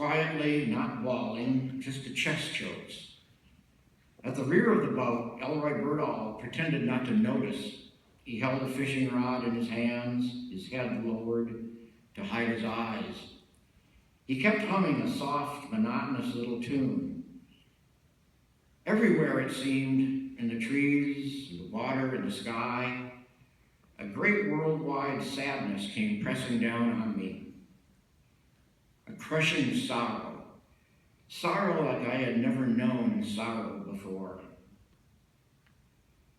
quietly, not bawling, just the chest chokes. At the rear of the boat, Elroy Birdall pretended not to notice. He held a fishing rod in his hands, his head lowered to hide his eyes. He kept humming a soft, monotonous little tune. Everywhere, it seemed, in the trees, in the water, in the sky, a great worldwide sadness came pressing down on me. A crushing sorrow. Sorrow like I had never known sorrow before.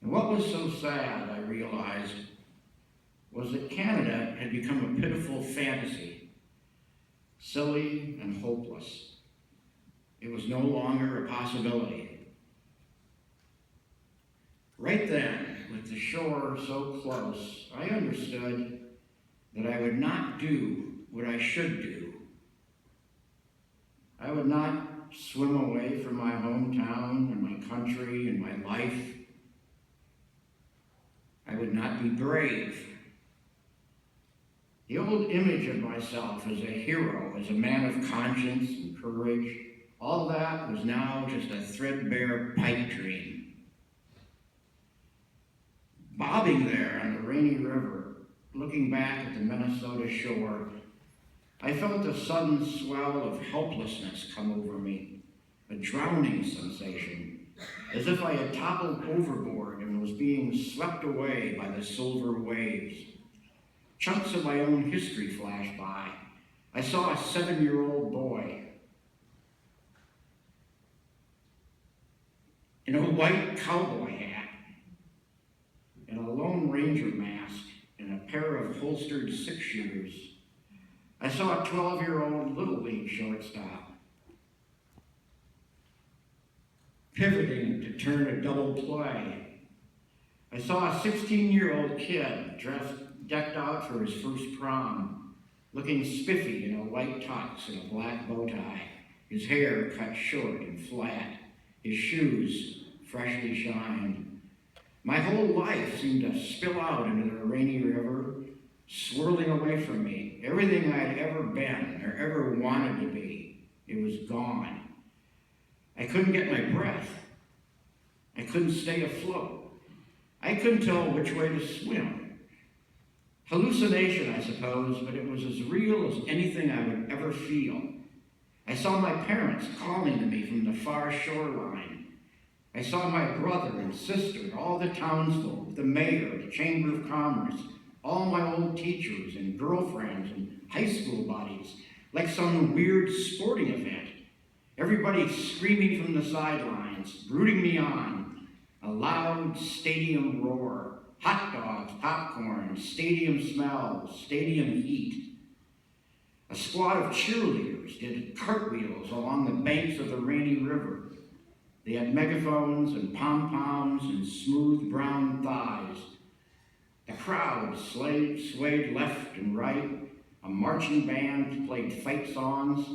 And what was so sad, I realized, was that Canada had become a pitiful fantasy, silly and hopeless. It was no longer a possibility. Right then, with the shore so close, I understood that I would not do what I should do. I would not swim away from my hometown and my country and my life. I would not be brave. The old image of myself as a hero, as a man of conscience and courage, all that was now just a threadbare pipe dream. Bobbing there on the rainy river, looking back at the Minnesota shore, I felt a sudden swell of helplessness come over me, a drowning sensation, as if I had toppled overboard and was being swept away by the silver waves. Chunks of my own history flashed by. I saw a 7-year-old boy in a white cowboy hat, and a Lone Ranger mask, and a pair of holstered 6-shooters. I saw a 12-year-old Little League shortstop pivoting to turn a double play. I saw a 16-year-old kid decked out for his first prom, looking spiffy in a white tux and a black bow tie, his hair cut short and flat, his shoes freshly shined. My whole life seemed to spill out into the rainy river, swirling away from me. Everything I'd ever been or ever wanted to be, it was gone. I couldn't get my breath. I couldn't stay afloat. I couldn't tell which way to swim. Hallucination, I suppose, but it was as real as anything I would ever feel. I saw my parents calling to me from the far shoreline. I saw my brother and sister, all the townsfolk, the mayor, the Chamber of Commerce, all my old teachers and girlfriends and high school buddies, like some weird sporting event. Everybody screaming from the sidelines, rooting me on. A loud stadium roar, hot dogs, popcorn, stadium smells, stadium heat. A squad of cheerleaders did cartwheels along the banks of the rainy river. They had megaphones and pom-poms and smooth brown thighs. The crowd swayed left and right. A marching band played fight songs.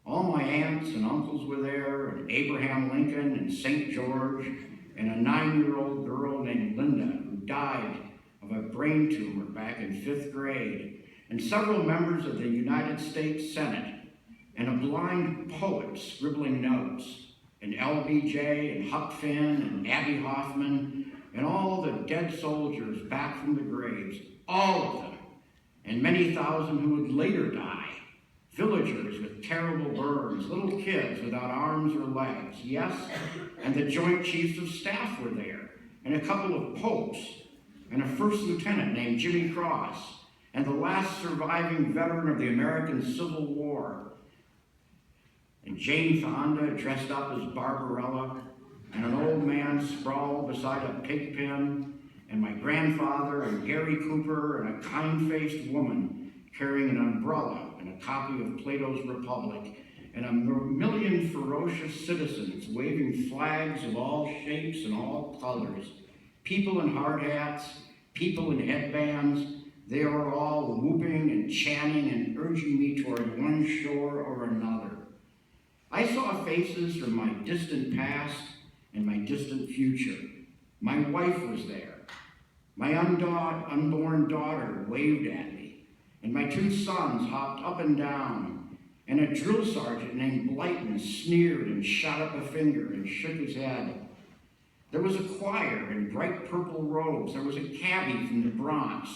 All my aunts and uncles were there, and Abraham Lincoln and St. George, and a 9-year-old girl named Linda who died of a brain tumor back in 5th grade, and several members of the United States Senate, and a blind poet scribbling notes, and LBJ and Huck Finn and Abby Hoffman, and all the dead soldiers back from the graves, all of them, and many thousand who would later die, villagers with terrible burns, little kids without arms or legs, yes, and the Joint Chiefs of Staff were there, and a couple of popes, and a first lieutenant named Jimmy Cross, and the last surviving veteran of the American Civil War, and Jane Fonda dressed up as Barbarella, and an old man sprawled beside a pig pen, and my grandfather and Gary Cooper and a kind-faced woman carrying an umbrella and a copy of Plato's Republic, and a million ferocious citizens waving flags of all shapes and all colors, people in hard hats, people in headbands. They were all whooping and chanting and urging me toward one shore or another. I saw faces from my distant past and my distant future. My wife was there. My unborn daughter waved at me, and my 2 sons hopped up and down, and a a drill sergeant named Blyton sneered and shot up a finger and shook his head. There was a choir in bright purple robes. There was a cabbie from the Bronx.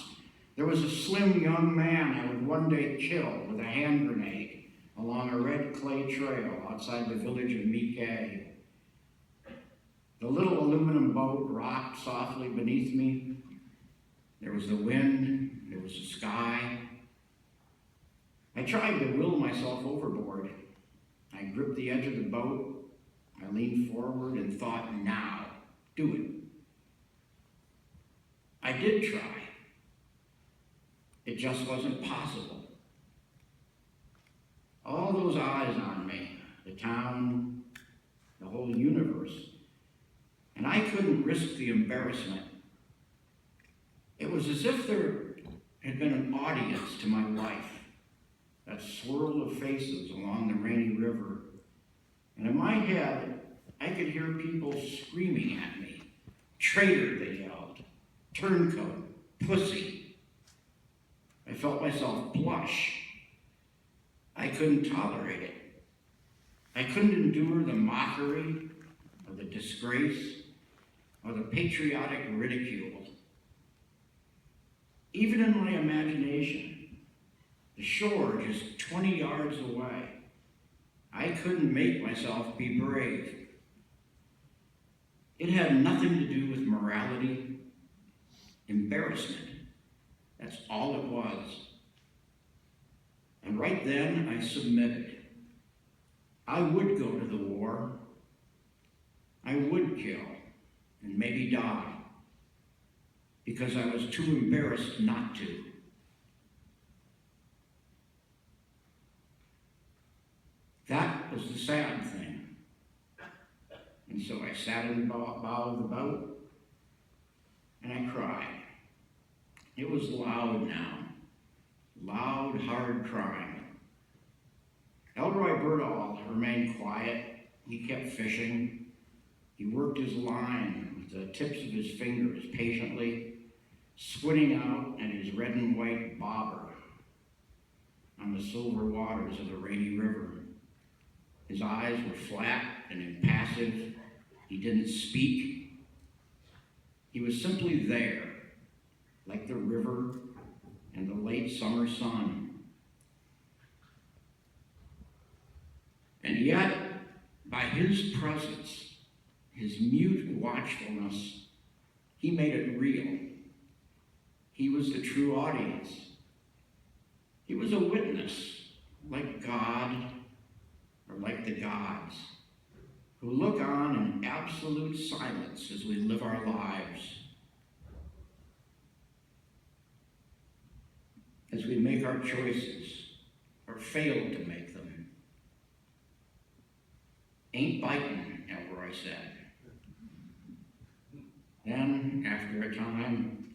There was a slim young man I would one day kill with a hand grenade along a red clay trail outside the village of Mickey. The little aluminum boat rocked softly beneath me. There was the wind, there was the sky. I tried to will myself overboard. I gripped the edge of the boat. I leaned forward and thought, now, do it. I did try. It just wasn't possible. All those eyes on me, the town, the whole universe, and I couldn't risk the embarrassment. It was as if there had been an audience to my life, that swirl of faces along the rainy river. And in my head, I could hear people screaming at me. Traitor, they yelled. Turncoat. Pussy. I felt myself blush. I couldn't tolerate it. I couldn't endure the mockery or the disgrace or the patriotic ridicule. Even in my imagination, the shore just 20 yards away, I couldn't make myself be brave. It had nothing to do with morality, embarrassment. That's all it was. And right then, I submitted. I would go to the war. I would kill and maybe die because I was too embarrassed not to. That was the sad thing. And so I sat in the bow of the boat and I cried. It was loud now. Loud, hard crying. Elroy Birdall remained quiet. He kept fishing. He worked his line with the tips of his fingers patiently, squinting out at his red and white bobber on the silver waters of the rainy river. His eyes were flat and impassive. He didn't speak. He was simply there, like the river and the late summer sun. And yet, by his presence, his mute watchfulness, he made it real. He was the true audience. He was a witness, like God or like the gods, who look on in absolute silence as we live our lives, as we make our choices or fail to make them. Ain't biting, Elroy said. Then, after a time,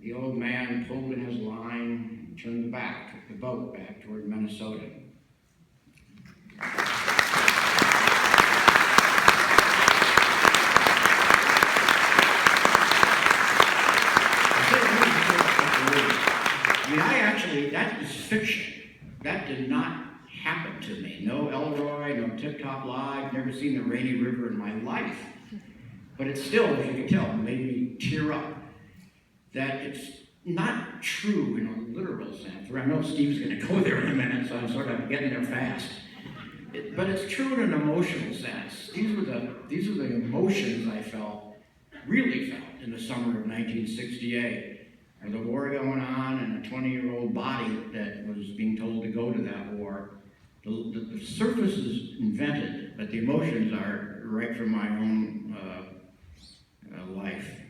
the old man pulled in his line and turned the boat back toward Minnesota. That is fiction. That did not happen to me. No Elroy, no Tip Top Live, never seen the rainy river in my life. But it still, as you can tell, made me tear up. That it's not true in a literal sense. I know Steve's going to go there in a minute, so I'm sort of getting there fast. But it's true in an emotional sense. These were the emotions I really felt in the summer of 1968. The war going on and a 20-year-old body that was being told to go to that war. The surface is invented, but the emotions are right from my own life.